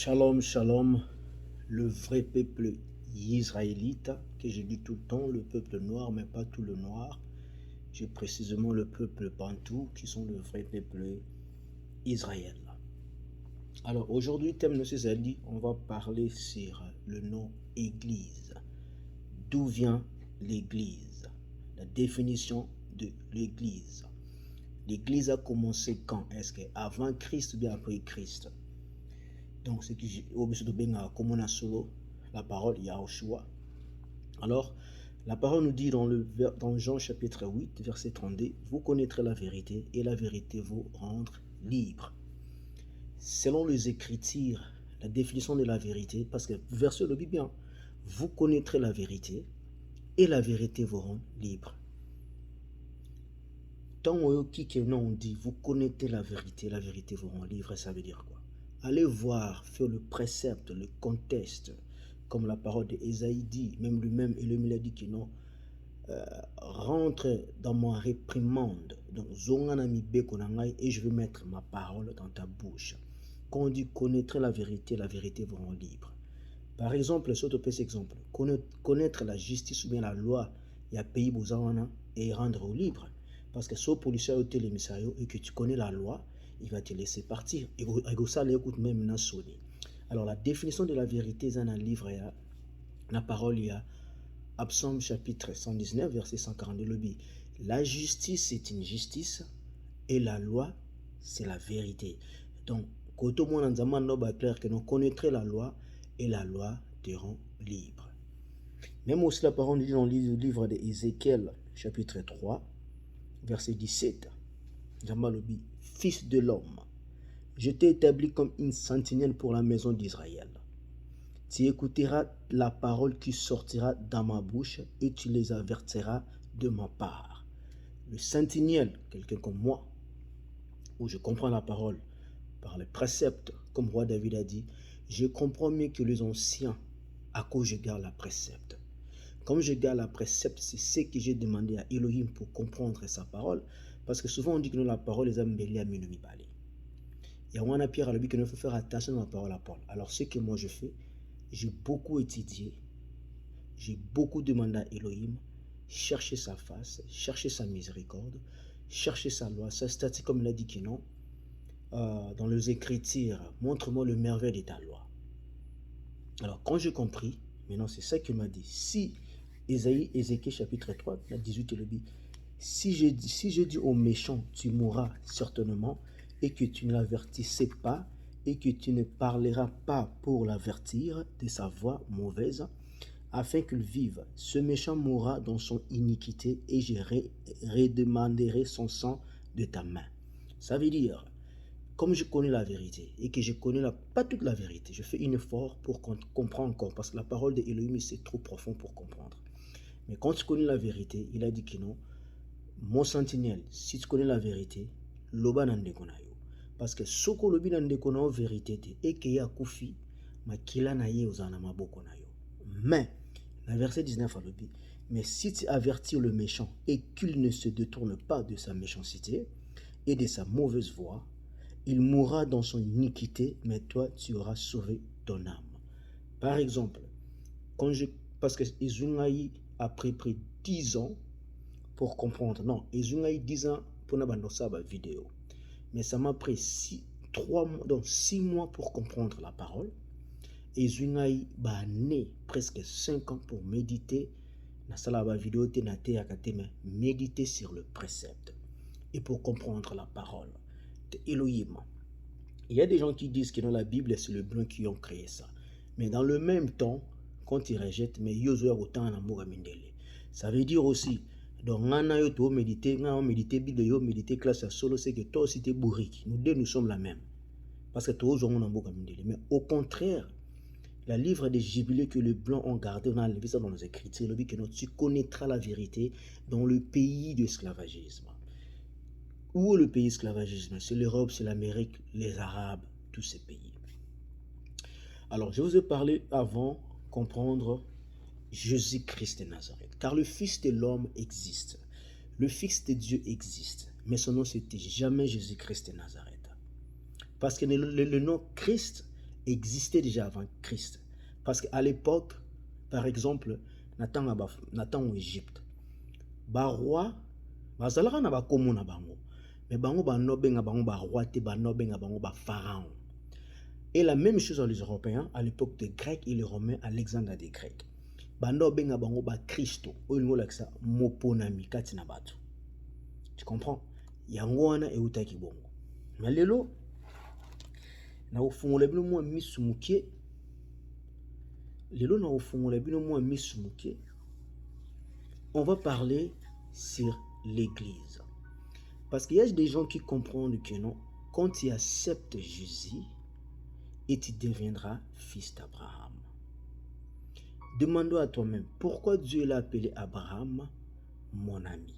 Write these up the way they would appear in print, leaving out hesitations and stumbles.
Shalom, shalom, le vrai peuple israélite, que je dis tout le temps, le peuple noir, mais pas tout le noir. J'ai précisément le peuple bantou, qui sont le vrai peuple Israël. Alors aujourd'hui, thème de ce samedi, on va parler sur le nom Église. D'où vient l'Église? La définition de l'Église. L'Église a commencé quand? Est-ce qu'avant Christ ou bien après Christ? Donc, ce qui est obligé de bien comme solo, la parole Yahushua. Alors, la parole nous dit dans Jean chapitre 8, verset 32, vous connaîtrez la vérité et la vérité vous rendre libre. Selon les Écritures, la définition de la vérité, parce que verset le dit bien, vous connaîtrez la vérité et la vérité vous rend libre. Tant on dit vous connaîtrez la vérité vous rend libre, ça veut dire quoi? Allez voir, faire le précepte, le contexte, comme la parole d'Ésaïe dit, même lui-même, il a dit que non, rentre dans ma réprimande, donc et je vais mettre ma parole dans ta bouche. Quand on dit connaître la vérité vous rend libre. Par exemple, exemple, connaître la justice ou bien la loi, il y a pays Bozawana et rendre libre. Parce que si policier au télémissaire et que tu connais la loi, il va te laisser partir. Et ça l'écoute même dans Sony. Alors la définition de la vérité dans un livre, la parole, il y a Psaume chapitre 119, verset 142, le dit, la justice c'est une justice et la loi c'est la vérité. Donc, quand on a clair que nous connaîtrons la loi et la loi te rend libre. Même aussi la parole dit dans le livre d'Ézéchiel, chapitre 3, verset 17, Jamalobi, fils de l'homme, je t'ai établi comme une sentinelle pour la maison d'Israël. Tu écouteras la parole qui sortira dans ma bouche et tu les avertiras de ma part. Le sentinelle, quelqu'un comme moi, où je comprends la parole par les préceptes, comme roi David a dit, je comprends mieux que les anciens à cause je garde la précepte. Comme je garde la précepte, c'est ce que j'ai demandé à Elohim pour comprendre sa parole, parce que souvent on dit que la parole est embellie à minuit parler. Il y a un Pierre à lui qu'il faut faire attention à la parole à Paul. Alors ce que moi je fais, j'ai beaucoup étudié, j'ai beaucoup demandé à Elohim, chercher sa face, chercher sa miséricorde, chercher sa loi, sa statut comme il a dit que non, dans les Écritures, montre-moi le merveille de ta loi. Alors quand j'ai compris, maintenant c'est ça qu'il m'a dit. Si Ézéchiel chapitre 3, 18 le dit, si je dis au méchant, tu mourras certainement, et que tu ne l'avertissais pas, et que tu ne parleras pas pour l'avertir de sa voix mauvaise, afin qu'il vive, ce méchant mourra dans son iniquité, et je redemanderai son sang de ta main. Ça veut dire, comme je connais la vérité, et que je connais pas toute la vérité, je fais un effort pour comprendre encore, parce que la parole de Elohim, c'est trop profond pour comprendre. Mais quand tu connais la vérité, il a dit que non, mon sentinelle, si tu connais la vérité, loba nandekonayo. Parce que soko lobi nandekonayo vérité et que ya kufi, makila na ye ozana maboko nayo. Mais, le verset 19 a lobi, mais si tu avertis le méchant et qu'il ne se détourne pas de sa méchanceté et de sa mauvaise voie, il mourra dans son iniquité, mais toi tu auras sauvé ton âme. Par exemple, parce que Izungaï a pris 10 ans pour comprendre. Non, ils ont eu 10 ans pour la vidéo. Mais ça m'a pris 6 mois pour comprendre la parole. Et ils ont eu presque 5 ans pour méditer. Méditer sur le précepte. Et pour comprendre la parole de Elohim. Il y a des gens qui disent que dans la Bible, c'est le blanc qui ont créé ça. Mais dans le même temps, quand ils rejettent, mais ça veut dire aussi, donc on méditer Bible, méditer classe à solo, c'est que toi aussi tu es bourrique. Nous deux, nous sommes la même. Parce que toi, on a mais au contraire, la livre des jubilés que les blancs ont gardé, on a enlevé ça dans nos écritures, que tu connaîtras la vérité dans le pays de l'esclavagisme. Où est le pays esclavagisme? C'est l'Europe, c'est l'Amérique, les Arabes, tous ces pays. Alors, je vous ai parlé avant comprendre Jésus-Christ de Nazareth. Car le Fils de l'homme existe. Le Fils de Dieu existe. Mais son nom, c'était jamais Jésus-Christ de Nazareth. Parce que le nom Christ existait déjà avant Christ. Parce qu'à l'époque, par exemple, Nathan en Égypte, roi, bazalaka na bakomo na bango, mais bango banobenga bango roi te banobenga bango pharaon. Et la même chose dans les Européens, à l'époque des Grecs et les Romains, Alexandre des Grecs. Banobenga bango Christo, oyo laksa moponami kati na bato. Tu comprends? Yango wana eutaki bongo. Mais lelo na ofungola bino mwa misu mukie. Lelo na ofungola bino mwa misu mukie. On va parler sur l'église. Parce qu'il y a des gens qui comprennent que non, quand tu acceptes Jésus, et tu deviendras fils d'Abraham. Demande-toi à toi-même, pourquoi Dieu l'a appelé Abraham, mon ami?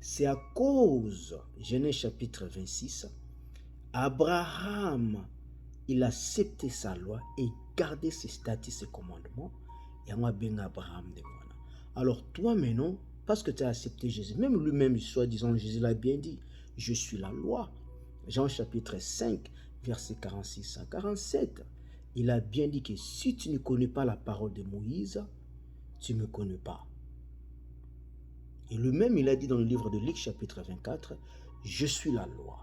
C'est à cause, Genèse chapitre 26, Abraham, il a accepté sa loi et gardé ses statuts, ses commandements, et on a bien Abraham de moi. Alors toi maintenant, parce que tu as accepté Jésus, même lui-même, soi-disant, Jésus l'a bien dit, je suis la loi. Jean chapitre 5, verset 46 à 47, il a bien dit que si tu ne connais pas la parole de Moïse, tu ne me connais pas. Et lui-même, il a dit dans le livre de Luc chapitre 24, je suis la loi.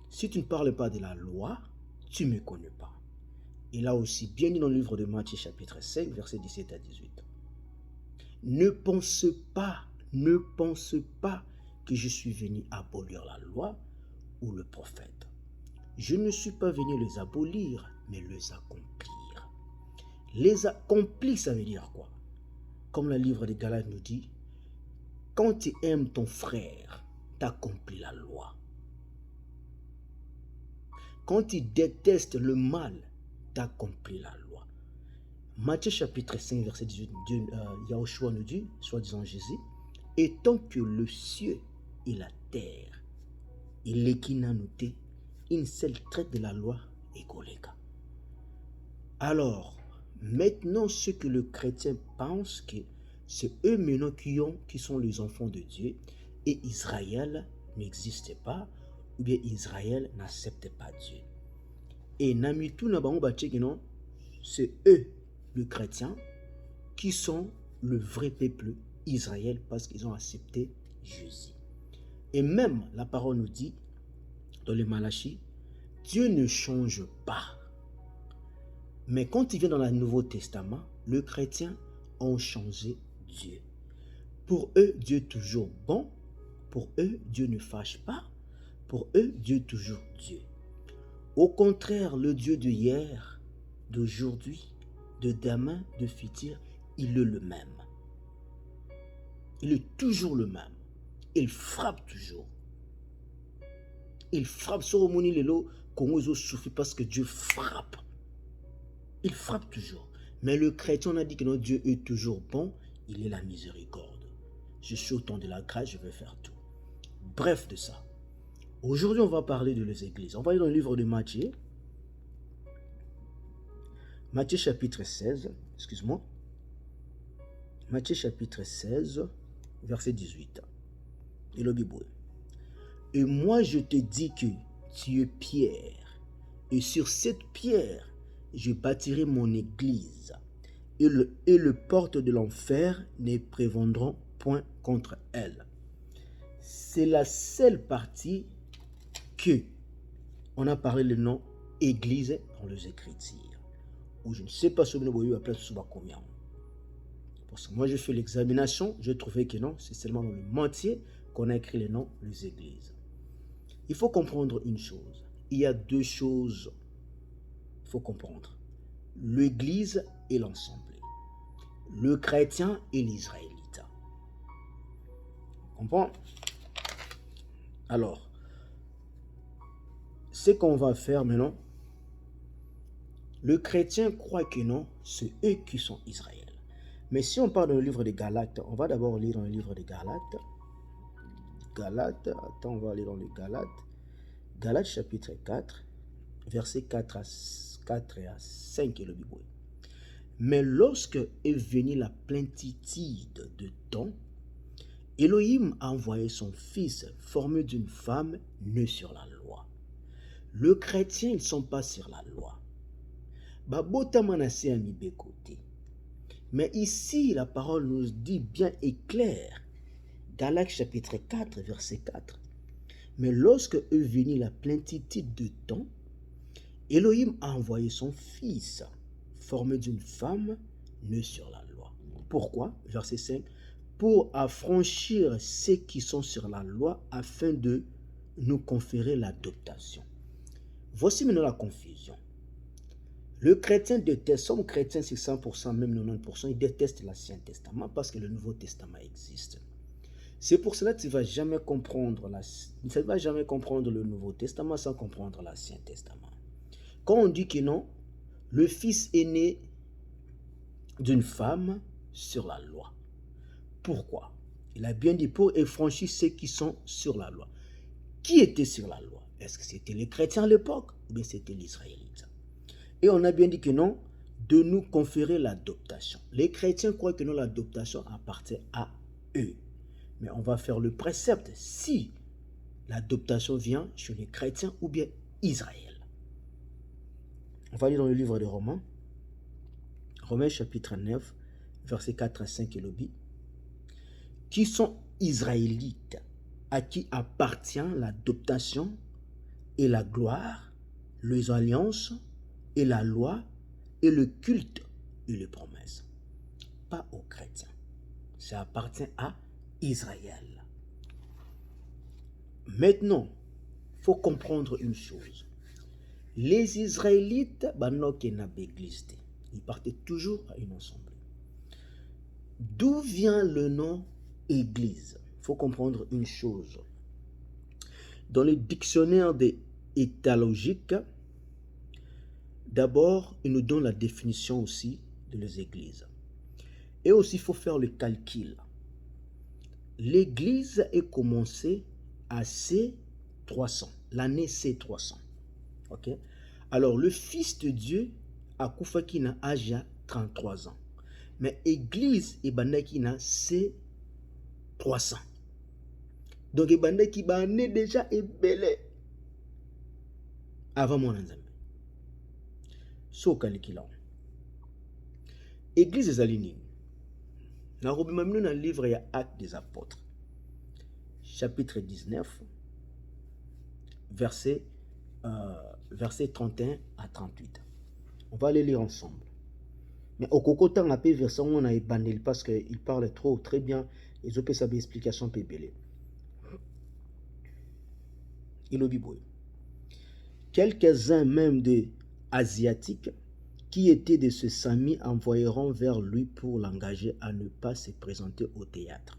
Si tu ne parles pas de la loi, tu ne me connais pas. Il a aussi bien dit dans le livre de Matthieu chapitre 5, verset 17 à 18. Ne pense pas que je suis venu abolir la loi ou le prophète. Je ne suis pas venu les abolir, mais les accomplir. Les accomplir, ça veut dire quoi? Comme le livre de Galates nous dit, quand tu aimes ton frère, tu accomplis la loi. Quand tu détestes le mal, tu accomplis la loi. Matthieu chapitre 5, verset 18, Yahushua nous dit, soi-disant Jésus, et tant que le ciel et la terre, il est qui n'a noté une seule traite de la loi et Goleka. Alors, maintenant, ce que le chrétien pense que c'est eux maintenant qui sont les enfants de Dieu et Israël n'existe pas ou bien Israël n'accepte pas Dieu. Et Namitu Nabango non, c'est eux, les chrétiens, qui sont le vrai peuple Israël parce qu'ils ont accepté Jésus. Et même la parole nous dit dans le Malachie, Dieu ne change pas. Mais quand il vient dans le Nouveau Testament, les chrétiens ont changé Dieu. Pour eux, Dieu est toujours bon. Pour eux, Dieu ne fâche pas. Pour eux, Dieu est toujours Dieu. Au contraire, le Dieu d'hier, d'aujourd'hui, de demain, de futur, il est le même. Il est toujours le même. Il frappe toujours. Il frappe sur le Lelo, Congo souffre parce que Dieu frappe. Il frappe toujours. Mais le chrétien, on a dit que notre Dieu est toujours bon, il est la miséricorde. Je suis au temps de la grâce, je vais faire tout. Bref de ça. Aujourd'hui, on va parler de les églises. On va aller dans le livre de Matthieu. Matthieu chapitre 16, excuse-moi. Matthieu chapitre 16, verset 18. Et le Bible. Et moi, je te dis que tu es Pierre. Et sur cette pierre, je bâtirai mon église. Et le porte de l'enfer ne prévaudront point contre elle. C'est la seule partie que on a parlé le nom église dans les Écritures. Ou je ne sais pas si vous avez appelé ça combien. Parce que moi, je fais l'examination, je trouvais que non, c'est seulement dans le Matthieu qu'on a écrit le nom les églises. Il faut comprendre une chose. Il y a deux choses il faut comprendre. L'église et l'ensemble. Le chrétien et l'israélite. Comprends? Alors, ce qu'on va faire maintenant, le chrétien croit que non, c'est eux qui sont Israël. Mais si on parle dans le livre de Galates, on va d'abord lire dans le livre de Galates. On va aller dans le Galates. Galates chapitre 4, versets 4 à 5 et le Bible. Mais lorsque est venue la plénitude de temps, Elohim a envoyé son fils formé d'une femme née sur la loi. Les chrétiens, ils ne sont pas sur la loi. babotama na se ya mibeko te. Mais ici, la parole nous dit bien et clair, Galates chapitre 4, verset 4. Mais lorsque est venue la plénitude de temps, Elohim a envoyé son fils, formé d'une femme, née sur la loi. Pourquoi? Verset 5. Pour affranchir ceux qui sont sur la loi, afin de nous conférer l'adoption. Voici maintenant la confusion. Le chrétien déteste, son chrétien c'est 100%, même 90%, il déteste l'Ancien Testament parce que le Nouveau Testament existe. C'est pour cela que tu ne vas jamais comprendre le Nouveau Testament sans comprendre l'Ancien Testament. Quand on dit que non, le Fils est né d'une femme sur la loi. Pourquoi? Il a bien dit pour affranchir ceux qui sont sur la loi. Qui était sur la loi? Est-ce que c'était les chrétiens à l'époque ou bien c'était les Israélites? Et on a bien dit que non, de nous conférer l'adoption. Les chrétiens croient que non, l'adoption appartient à eux. Mais on va faire le précepte si l'adoption vient chez les chrétiens ou bien Israël. On va lire dans le livre de Romains. Romains chapitre 9, versets 4 à 5 et le dit. Qui sont Israélites, à qui appartient l'adoption et la gloire, les alliances et la loi et le culte et les promesses. Pas aux chrétiens. Ça appartient à Israël. Maintenant, il faut comprendre une chose. Les Israélites, ils partaient toujours à une assemblée. D'où vient le nom Église? Il faut comprendre une chose. Dans le dictionnaire des étymologiques, d'abord, il nous donne la définition aussi de les églises. Et aussi, il faut faire le calcul. L'église est commencée à C300, l'année C300. Ok? Alors, le Fils de Dieu a Koufaki na âge 33 ans. Mais église et bandaki na C300. Donc, bandaki ba né déjà est belé avant mon anzambe. So calculant. Église des alignés. Dans le livre, il y a Actes des Apôtres, chapitre 19, verset 31 à 38. On va les lire ensemble. Mais au cocotan, on a fait verset on a ébandé parce qu'il parle très bien. Ils ont fait sa explication pébélée. Il a quelques-uns même des Asiatiques qui étaient de ce Sami envoyeront vers lui pour l'engager à ne pas se présenter au théâtre.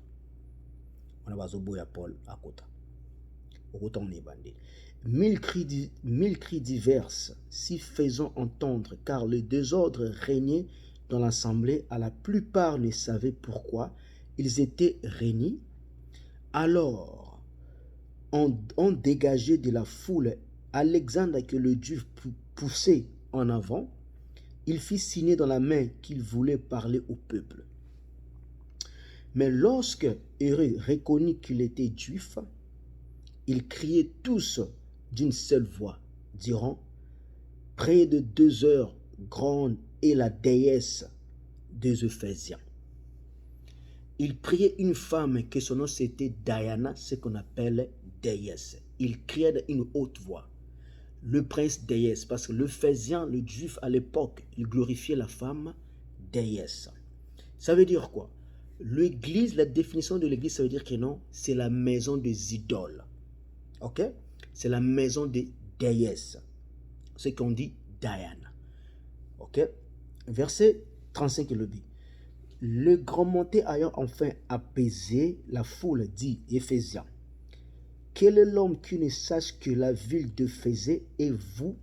On a besoin de Paul à côté. Au côté, on est bandé. Mille cris divers s'y faisant entendre, car le désordre régnait dans l'assemblée. À la plupart ne savaient pourquoi ils étaient réunis. Alors, on dégageait de la foule Alexandre que le Dieu poussait en avant. Il fit signer dans la main qu'il voulait parler au peuple. Mais lorsque Hérode reconnut qu'il était juif, ils criaient tous d'une seule voix, diront, près de 2 heures, grande est la déesse des Éphésiens. Il priait une femme que son nom c'était Diana, ce qu'on appelle déesse. Il criait d'une haute voix. Le prince déesse, parce que l'Éphésien, le juif à l'époque, il glorifiait la femme déesse. Ça veut dire quoi? L'église, la définition de l'église, ça veut dire que non, c'est la maison des idoles. Ok? C'est la maison des déesses. Ce qu'on dit Diana. Ok? Verset 35 le dit. Le grand monté ayant enfin apaisé la foule, dit Éphésiens. Quel est l'homme qui ne sache que la ville d'Éphèse est vous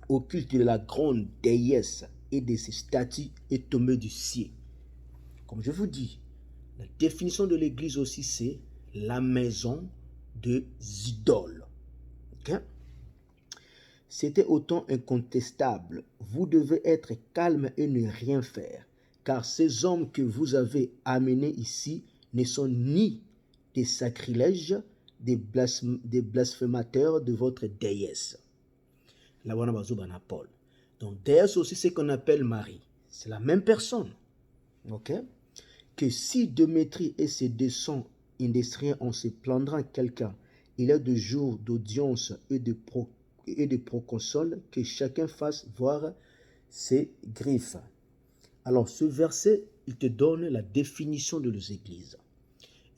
au culte de la grande déesse et de ses statues est tombée du ciel? Comme je vous dis, la définition de l'église aussi c'est la maison des idoles. Okay? C'était autant incontestable. Vous devez être calme et ne rien faire, car ces hommes que vous avez amenés ici ne sont ni des sacrilèges, des blasphémateurs de votre déesse. Là, on a Paul. Donc derrière c'est aussi ce qu'on appelle Marie. C'est la même personne. Ok? Que si Démétrie et ses descendants industriels en se plaindra quelqu'un, il y a de jours d'audience et de proconsul, que chacun fasse voir ses griffes. Alors ce verset, il te donne la définition de l'église.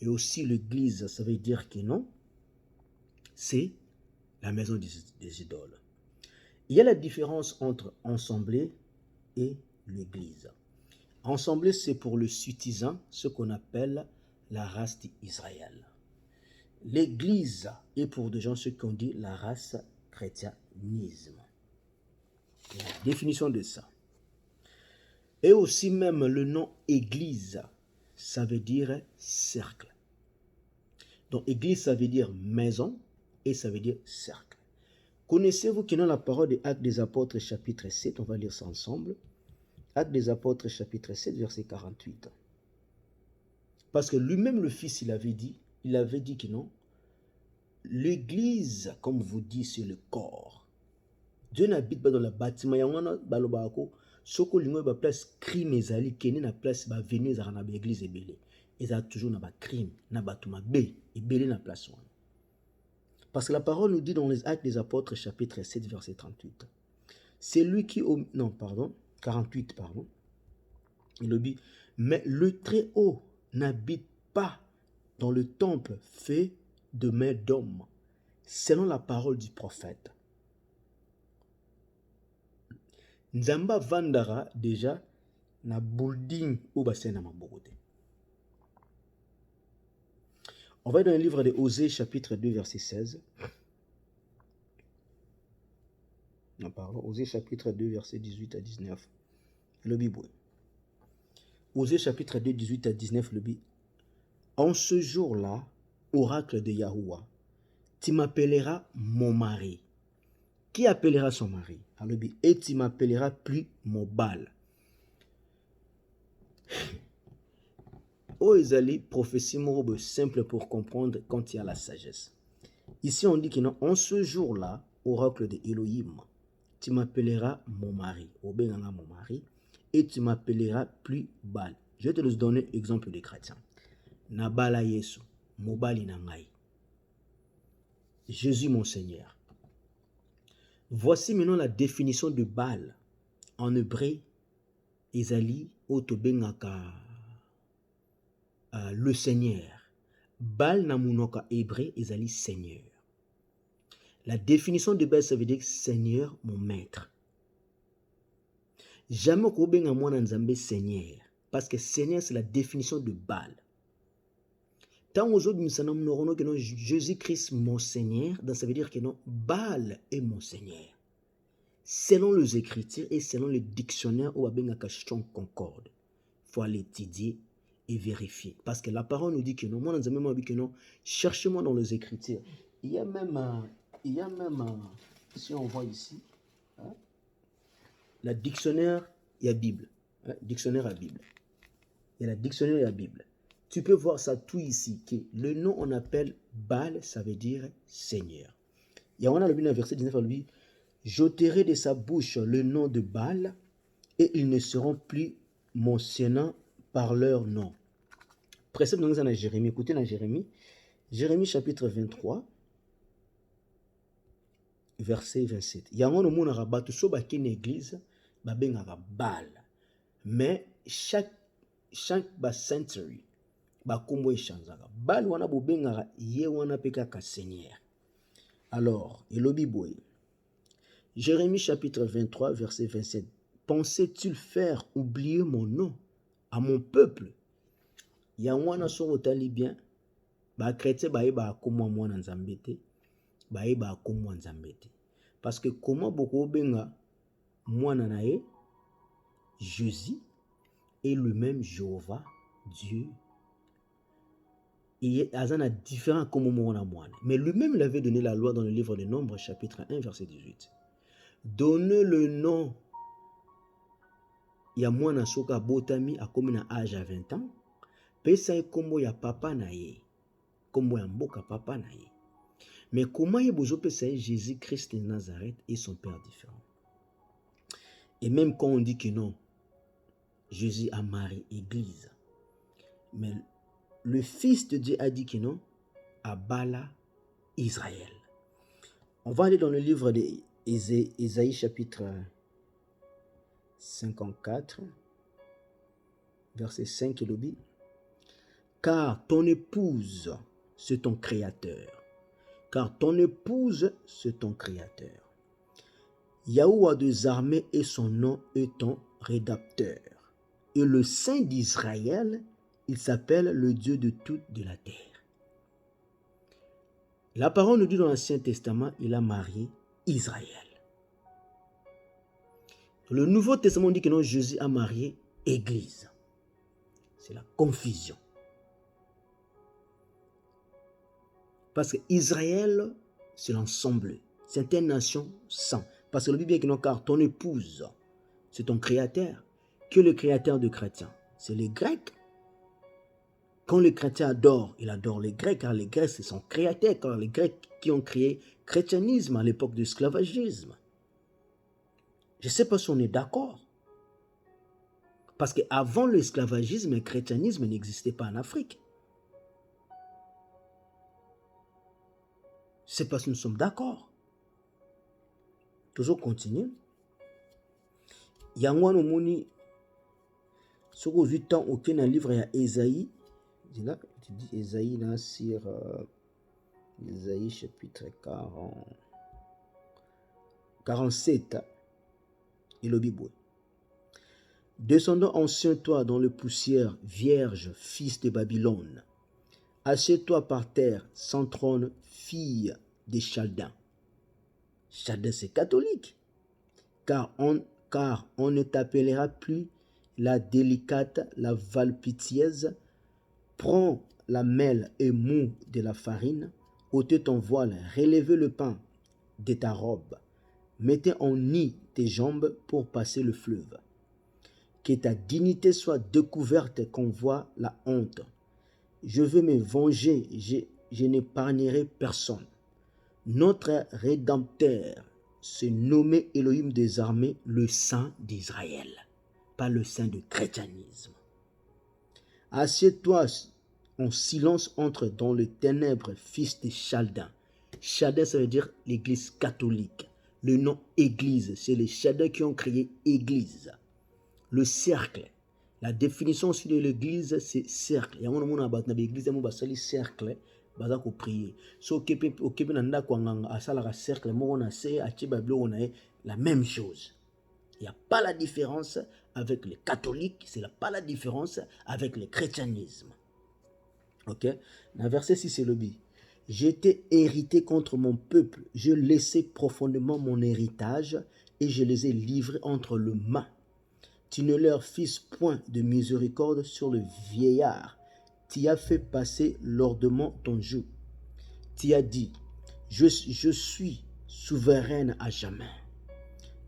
Et aussi l'église, ça veut dire que non, c'est la maison des idoles. Il y a la différence entre assemblée et l'église. Assemblée, c'est pour le citizen, ce qu'on appelle la race d'Israël. L'église est pour des gens, ce qu'on dit la race chrétianisme. La définition de ça. Et aussi même le nom église, ça veut dire cercle. Donc église, ça veut dire maison et ça veut dire cercle. Connaissez-vous qui dans la parole des Actes des Apôtres chapitre 7, on va lire ça ensemble. Actes des Apôtres chapitre 7 verset 48. Parce que lui-même le Fils, il avait dit que non, l'église, comme vous dites, c'est le corps. Dieu n'habite pas dans le bâtiment. Il y a un balobako. Soko lingo ba place crime ezali kene na place ba venir za na église ebele. Eza toujours na ba crime, na batuma be ebele na place wana. Parce que la parole nous dit dans les Actes des Apôtres chapitre 7 verset 38. C'est lui qui 48 pardon. Il dit mais le Très-Haut n'habite pas dans le temple fait de mains d'hommes, selon la parole du prophète. Nzamba vandara déjà na building ou bassin na mabogote. On va dans le livre de Osée chapitre 2 verset 16. Osée chapitre 2 verset 18 à 19. Le Bible. Osée chapitre 2 18 à 19 le Bible. En ce jour-là, oracle de Yahuwah, tu m'appelleras mon mari. Qui appellera son mari? Et tu m'appelleras plus mon Baal. Oh, Ezali, prophétie morobe simple pour comprendre quand il y a la sagesse. Ici, on dit que non, en ce jour-là, oracle de Elohim, tu m'appelleras mon mari. Obenganga mon mari. Et tu m'appelleras plus Baal. Je vais te donner exemple des chrétiens. Nabala Yesu, Mobali Nangai. Jésus mon Seigneur. Voici maintenant la définition de Baal. En hébreu, Ezali, Otobengaka, le Seigneur. Baal namunoka hébreu, Ezali Seigneur. La définition de Baal, ça veut dire Seigneur, mon maître. Jamais kobenga mwana nzambe Seigneur. Parce que Seigneur, c'est la définition de Baal. Tant aujourd'hui, nous que Jésus-Christ, mon Seigneur, ça veut dire que non, Baal est mon Seigneur. Selon les Écritures et selon le dictionnaire où Abenga Kachon concorde, il faut aller étudier et vérifier. Parce que la parole nous dit que non, moi, nous avons dit que non, cherchez-moi dans les Écritures. Il y a même, si on voit ici, hein, la dictionnaire, il y a Bible. Hein, dictionnaire à Bible. Il y a la dictionnaire et la Bible. Tu peux voir ça tout ici, que le nom on appelle Baal, ça veut dire Seigneur. Il y a un verset 19, il dit, j'ôterai de sa bouche le nom de Baal, et ils ne seront plus mentionnants par leur nom. Précède donc dans Jérémie, écoutez dans Jérémie chapitre 23, verset 27. Il y a un monde à rabat, tout ça, une église, babengara Baal. Mais chaque century, bakombo echanzaka. Baal wana bobengara ye wana peka ka Seigneur. Alors, elobi boye. Jérémie chapitre 23 verset 27. Pensais-tu faire oublier mon nom à mon peuple? Ya wana so otali bien. Ba chrétien ba yeba akomwa mwana nzambe te. Ba yeba akomwa nzambe te. Parce que comment boko benga mwana na ye Jésus est le même Jéhovah Dieu. Il y a un différent comme mon. Mais lui-même, il avait donné la loi dans le livre des Nombres, chapitre 1, verset 18. Donnez le nom. Il y a moins de soka botami à comme un âge à 20 ans. Pesa y kombo ya papa na ye. Kombo ya mboka papa na ye. Mais comment y bozo pesa Jésus-Christ de Nazareth et son père différent? Et même quand on dit que non, Jésus a marié Église. Mais le Fils de Dieu a dit que non, à Bala Israël. On va aller dans le livre d'Ésaïe chapitre 54, verset 5 et l'obit. Car ton épouse, c'est ton créateur. Car ton épouse, c'est ton créateur. Yahuwah des armées est son nom et ton rédacteur. Et le Saint d'Israël, il s'appelle le Dieu de toute de la terre. La parole nous dit dans l'Ancien Testament, il a marié Israël. Le Nouveau Testament dit que non, Jésus a marié Église. C'est la confusion. Parce que Israël, c'est l'ensemble. C'est une nation sans. Parce que le Bible dit que non, car ton épouse, c'est ton créateur. Qui est le créateur de chrétiens? C'est les Grecs. Quand les chrétiens adorent, il adore les Grecs, car les Grecs, c'est son créateur, car les Grecs qui ont créé le christianisme à l'époque de l'esclavagisme. Je ne sais pas si on est d'accord. Parce qu'avant l'esclavagisme, le christianisme n'existait pas en Afrique. Je ne sais pas si nous sommes d'accord. Toujours continuer. Yangwa no moni, sur 8 ans, aucun livre à Ésaïe. Tu dis Ésaïe là sur Ésaïe chapitre 47. Et le Bible. Descendons ancien toi dans le poussière, vierge, fils de Babylone. Assieds-toi par terre, sans trône, fille des Chaldins. Chaldin, c'est catholique. Car on ne t'appellera plus la délicate, la valpitiaise. Prends la mêle et mou de la farine, ôtez ton voile, relevez le pain de ta robe. Mettez en nid tes jambes pour passer le fleuve. Que ta dignité soit découverte, qu'on voit la honte. Je veux me venger, je n'épargnerai personne. Notre Rédempteur se nommait Elohim des armées, le Saint d'Israël, pas le Saint du christianisme. Assieds-toi en silence, entre dans les ténèbres, fils de Chaldin. Chaldin, ça veut dire l'église catholique. Le nom église, c'est les Chaldins qui ont créé église. Le cercle. La définition aussi de l'église, c'est cercle. Il y a un église, il y a cercle. Baza ko prier. So okepe na ndako nganga asala ka cercle moko na se achi bablo na la même chose. Il n'y a pas la différence avec les catholiques, c'est pas la différence avec le christianisme. OK? Dans verset 6 c'est le bi. J'étais hérité contre mon peuple, je laissais profondément mon héritage et je les ai livrés entre le mains. Tu ne leur fis point de miséricorde sur le vieillard. Tu as fait passer lourdement ton joug. Tu as dit, je suis souveraine à jamais.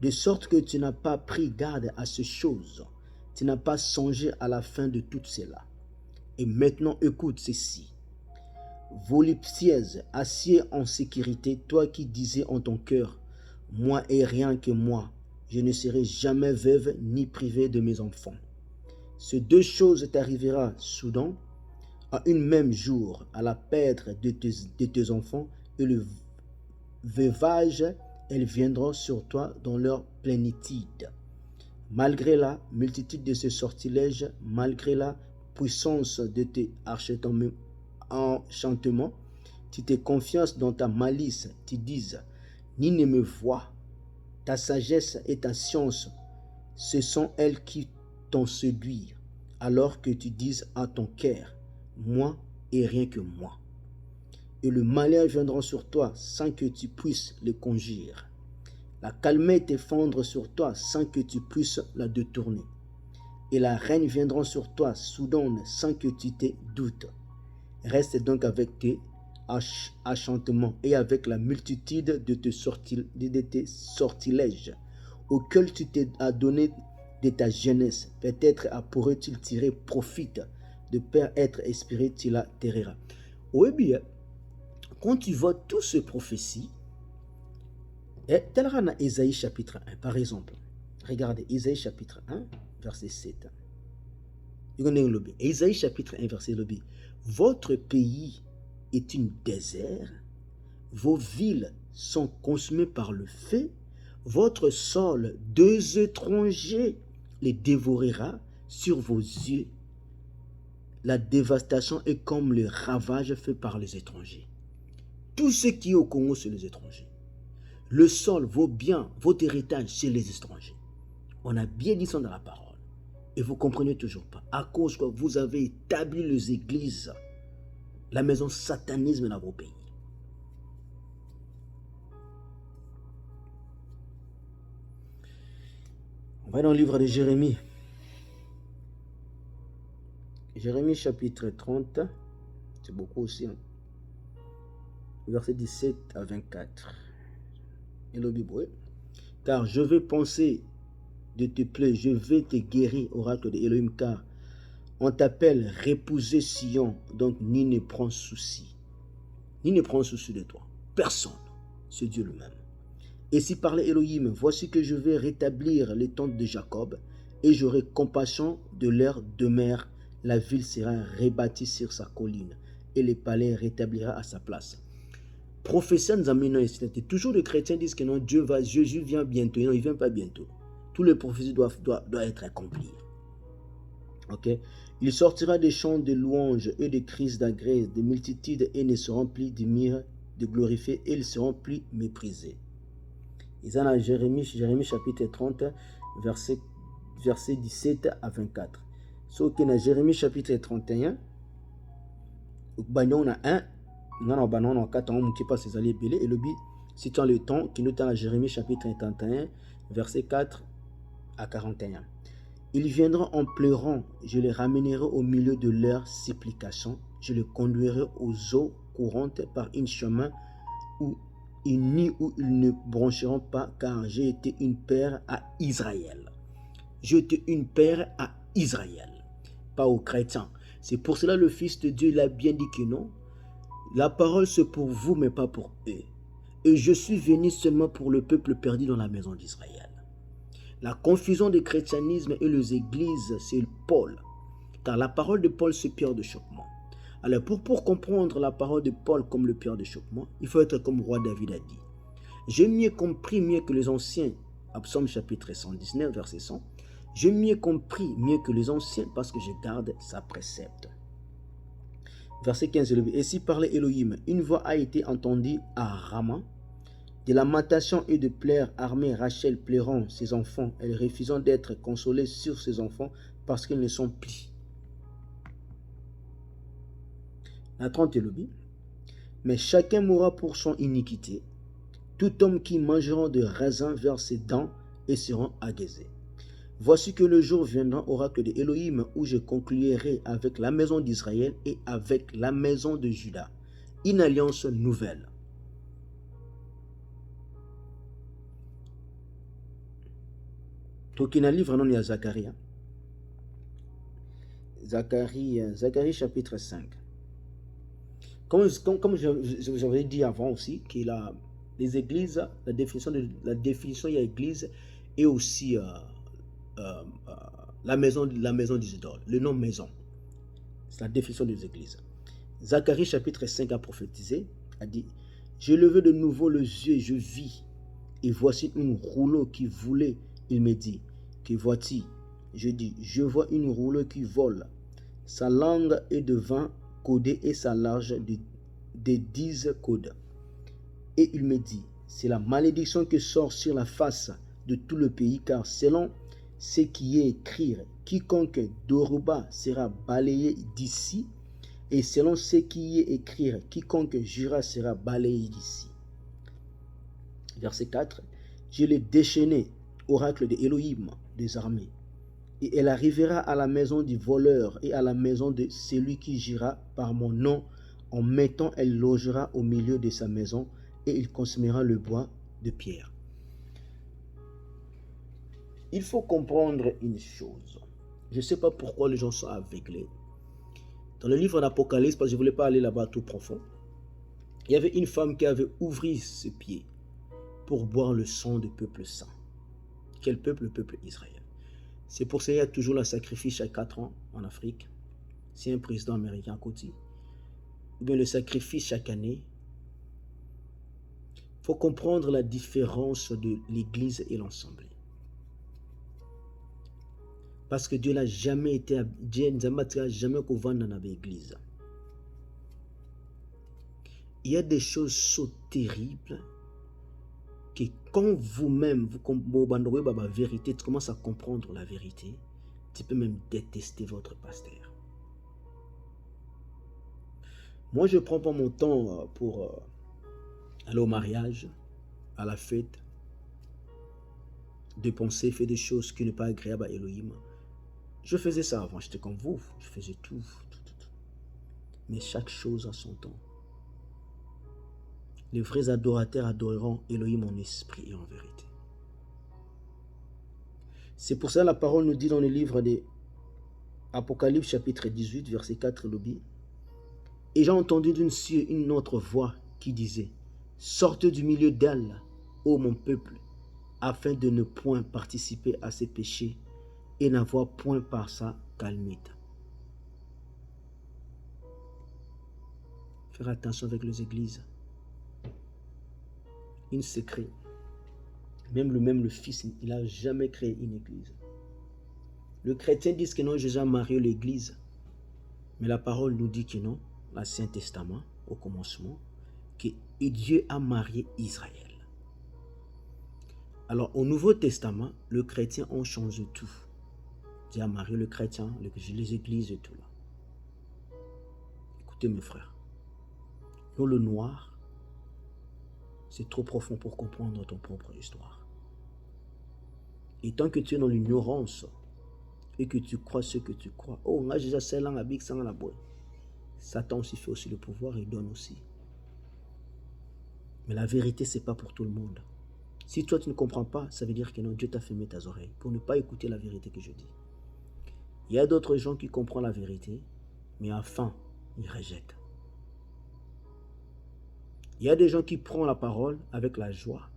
De sorte que tu n'as pas pris garde à ces choses. Tu n'as pas songé à la fin de tout cela. Et maintenant écoute ceci. Voluptueuse, assieds en sécurité, toi qui disais en ton cœur, moi et rien que moi, je ne serai jamais veuve ni privée de mes enfants. Ces deux choses t'arrivera soudain, à une même jour, à la perte de tes enfants et le veuvage, elles viendront sur toi dans leur plénitude. Malgré la multitude de ces sortilèges, malgré la puissance de tes enchantements, tu te confiances dans ta malice, tu dis, ni ne me vois. Ta sagesse et ta science, ce sont elles qui t'ont séduit, alors que tu dises à ton cœur, moi et rien que moi. Et le malheur viendra sur toi sans que tu puisses le conjurer. La calmette effondre sur toi sans que tu puisses la détourner. Et la reine viendra sur toi soudain sans que tu te doutes. Reste donc avec tes enchantements et avec la multitude de tes sortilèges auxquels tu t'es adonné de ta jeunesse. Peut-être pourrais-tu tirer profit de père être espéré, tu la terrera. Oui, bien, quand tu vois toutes ces prophéties, tel dans Ésaïe chapitre 1, par exemple, Regardez, Isaïe chapitre 1, verset 7. Isaïe chapitre 1, verset 7. Votre pays est une désert, vos villes sont consumées par le feu, votre sol, 2 étrangers les dévorera sur vos yeux. La dévastation est comme le ravage fait par les étrangers. Tout ce qui est au Congo, c'est les étrangers. Le sol, vos biens, votre héritage, c'est les étrangers. On a bien dit ça dans la parole. Et vous ne comprenez toujours pas. À cause que vous avez établi les églises, la maison satanisme dans vos pays. On va dans le livre de Jérémie. Jérémie chapitre 30, c'est beaucoup aussi. Hein? Verset 17 à 24. Et le Bible, car je vais penser de te plaire, je vais te guérir, oracle de Elohim, car on t'appelle repousé Sion, donc ni ne prend souci. Ni ne prend souci de toi. Personne. C'est Dieu lui-même. Et si parlait Elohim, voici que je vais rétablir les tentes de Jacob, et j'aurai compassion de leur demeure. La ville sera rebâtie sur sa colline, et le palais rétablira à sa place. Prophétie nous amène toujours les chrétiens disent que non, Jésus vient bientôt. Non, il ne vient pas bientôt. Tous les prophéties doivent être accomplies. Ok? Il sortira des chants de louanges et des cris d'allégresse, des multitudes, et ne seront plus de mire, de glorifier, et ils seront plus méprisés. Ils en ont Jérémie chapitre 30, verset 17 à 24. Sauf que dans Jérémie chapitre 31, on a 1, on a 4, on ne pas ses alliés belés, et le but, citant le temps qui nous tient à Jérémie chapitre 31, verset 4 à 41. Ils viendront en pleurant, je les ramènerai au milieu de leurs supplications, je les conduirai aux eaux courantes par un chemin où ils ne broncheront pas, car j'ai été une père à Israël. J'ai été une père à Israël, pas aux chrétiens. C'est pour cela le Fils de Dieu, il a bien dit que non. La parole c'est pour vous, mais pas pour eux. Et je suis venu seulement pour le peuple perdu dans la maison d'Israël. La confusion du christianisme et les églises, c'est Paul. Car la parole de Paul, c'est pierre de choquement. Alors, pour comprendre la parole de Paul comme le pierre de choquement, il faut être comme roi David a dit. J'ai mieux compris, mieux que les anciens, à Psaume chapitre 119, verset 100. J'ai mieux compris, mieux que les anciens, parce que je garde sa précepte. Verset 15, et si parlait Elohim, une voix a été entendue à Rama, de lamentation et de pleurs armées, Rachel pleurant ses enfants, elle refusant d'être consolée sur ses enfants parce qu'ils ne sont plus. La 30 Elohim, mais chacun mourra pour son iniquité, tout homme qui mangeront de raisin vers ses dents et seront aiguisés. Voici que le jour viendra, oracle de Elohim, où je conclurai avec la maison d'Israël et avec la maison de Juda une alliance nouvelle. Donc il y a un livre, non, il y a Zacharie. Zacharie chapitre 5. Comme j'avais dit avant aussi, qu'il a les églises, la définition il y a église et aussi la maison des idoles, le nom maison. C'est la définition des églises. Zacharie chapitre 5 a prophétisé, a dit, j'ai levé de nouveau les yeux, je vis, et voici un rouleau qui voulait. Il me dit, que vois-tu? Je dis, je vois une rouleau qui vole. Sa langue est de 20 côtés et sa large de 10 côtes. Et il me dit, c'est la malédiction qui sort sur la face de tout le pays, car selon ce qui est écrit, quiconque Doruba sera balayé d'ici, et selon ce qui est écrit, quiconque Jura sera balayé d'ici. Verset 4, je l'ai déchaîné, oracle de Elohim des armées, et elle arrivera à la maison du voleur et à la maison de celui qui jura par mon nom. En mettant, elle logera au milieu de sa maison, et il consumera le bois de pierre. Il faut comprendre une chose. Je ne sais pas pourquoi les gens sont aveuglés. Dans le livre d'Apocalypse, parce que je ne voulais pas aller là-bas tout profond, il y avait une femme qui avait ouvert ses pieds pour boire le sang du peuple saint. Quel peuple? Le peuple Israël. C'est pour ça qu'il y a toujours le sacrifice chaque 4 ans en Afrique. C'est un président américain à côté. Ou bien le sacrifice chaque année. Il faut comprendre la différence de l'Église et l'Assemblée. Parce que Dieu n'a jamais été, Dieu n'a jamais couvert dans l'Église. Il y a des choses so terribles que quand vous-même, la vérité, tu commences à comprendre la vérité, tu peux même détester votre pasteur. Moi, je ne prends pas mon temps pour aller au mariage, à la fête, dépenser, faire des choses qui ne sont pas agréables à Elohim. Je faisais ça avant, j'étais comme vous, je faisais tout. Mais chaque chose a son temps. Les vrais adorateurs adoreront Elohim en esprit et en vérité. C'est pour ça que la parole nous dit dans le livre de Apocalypse chapitre 18, verset 4, et j'ai entendu d'une cieux une autre voix qui disait, sortez du milieu d'elle, ô mon peuple, afin de ne point participer à ses péchés et n'avoir point par sa calmite. Faire attention avec les églises. Un secret. Même le Fils, il n'a jamais créé une église. Le chrétien dit que non, Jésus a marié l'église. Mais la parole nous dit que non, l'Ancien Testament, au commencement, que Dieu a marié Israël. Alors, au Nouveau Testament, le chrétien a changé tout. Dieu a marié le chrétien, les églises et tout là. Écoutez mes frères, nous le noir, c'est trop profond pour comprendre ton propre histoire. Et tant que tu es dans l'ignorance et que tu crois ce que tu crois, oh, on a déjà celle en habit sans la boue. Satan aussi fait aussi le pouvoir et donne aussi. Mais la vérité, ce n'est pas pour tout le monde. Si toi tu ne comprends pas, ça veut dire que non, Dieu t'a fermé tes oreilles pour ne pas écouter la vérité que je dis. Il y a d'autres gens qui comprennent la vérité, mais enfin, ils rejettent. Il y a des gens qui prennent la parole avec la joie.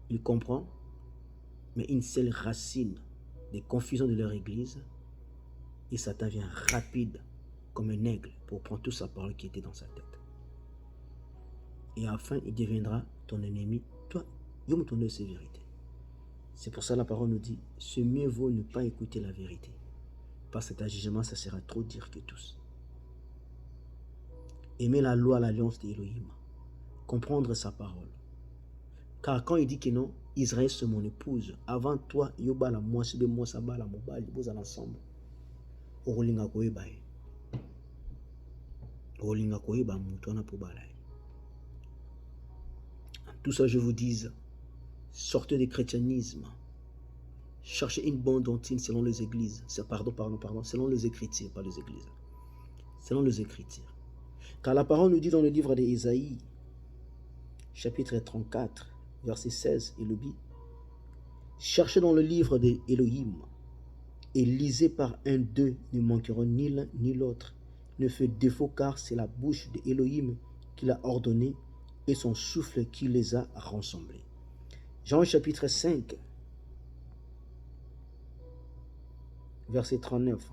Ils comprennent, mais une seule racine des confusions de leur église, et Satan vient rapide comme un aigle pour prendre toute sa parole qui était dans sa tête. Et enfin, il deviendra ton ennemi. Toi, il me tourne ces vérités. C'est pour ça que la parole nous dit, c'est mieux vaut ne pas écouter la vérité. Parce que ta jugement, ça sera trop dire que tous. Aimer la loi, l'alliance d'Elohim. Comprendre sa parole. Car quand il dit que non, Israël c'est mon épouse. Avant toi, yoba la moi, c'est de moi, ça va la mobile, vous allez ensemble. Olinga koeba. Olinga koeba, mutona pobala. Tout ça, je vous dis, sortez du chrétianisme. Cherchez une bonne doctrine selon les églises. Pardon, selon les Écritures, pas les églises. Selon les Écritures. Car la parole nous dit dans le livre d'Ésaïe, chapitre 34, verset 16, il le dit, cherchez dans le livre d'Élohim et lisez par un d'eux, ne manqueront ni l'un ni l'autre. Ne fait défaut car c'est la bouche d'Élohim qui l'a ordonné et son souffle qui les a rassemblés. Jean chapitre 5, verset 39,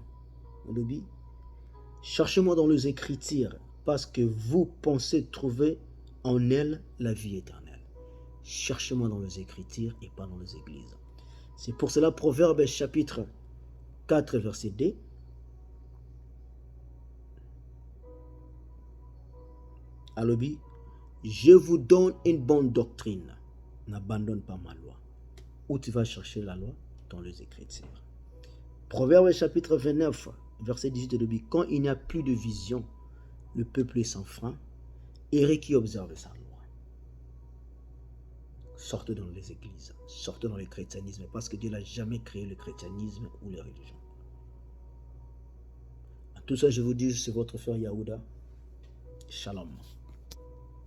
il dit, cherchez-moi dans les Écritures parce que vous pensez trouver en elle la vie éternelle. Cherchez-moi dans les Écritures et pas dans les églises. C'est pour cela, Proverbe chapitre 4, verset 2. Alobi, je vous donne une bonne doctrine. N'abandonne pas ma loi. Où tu vas chercher la loi? Dans les Écritures. Proverbe chapitre 29, verset 18 de Bible. Quand il n'y a plus de vision, le peuple est sans frein. Et qui observe sa loi. Sortez dans les églises, sortez dans le chrétianisme, parce que Dieu n'a jamais créé le chrétianisme ou les religions. À tout ça, je vous dis, c'est votre frère Yaouda. Shalom.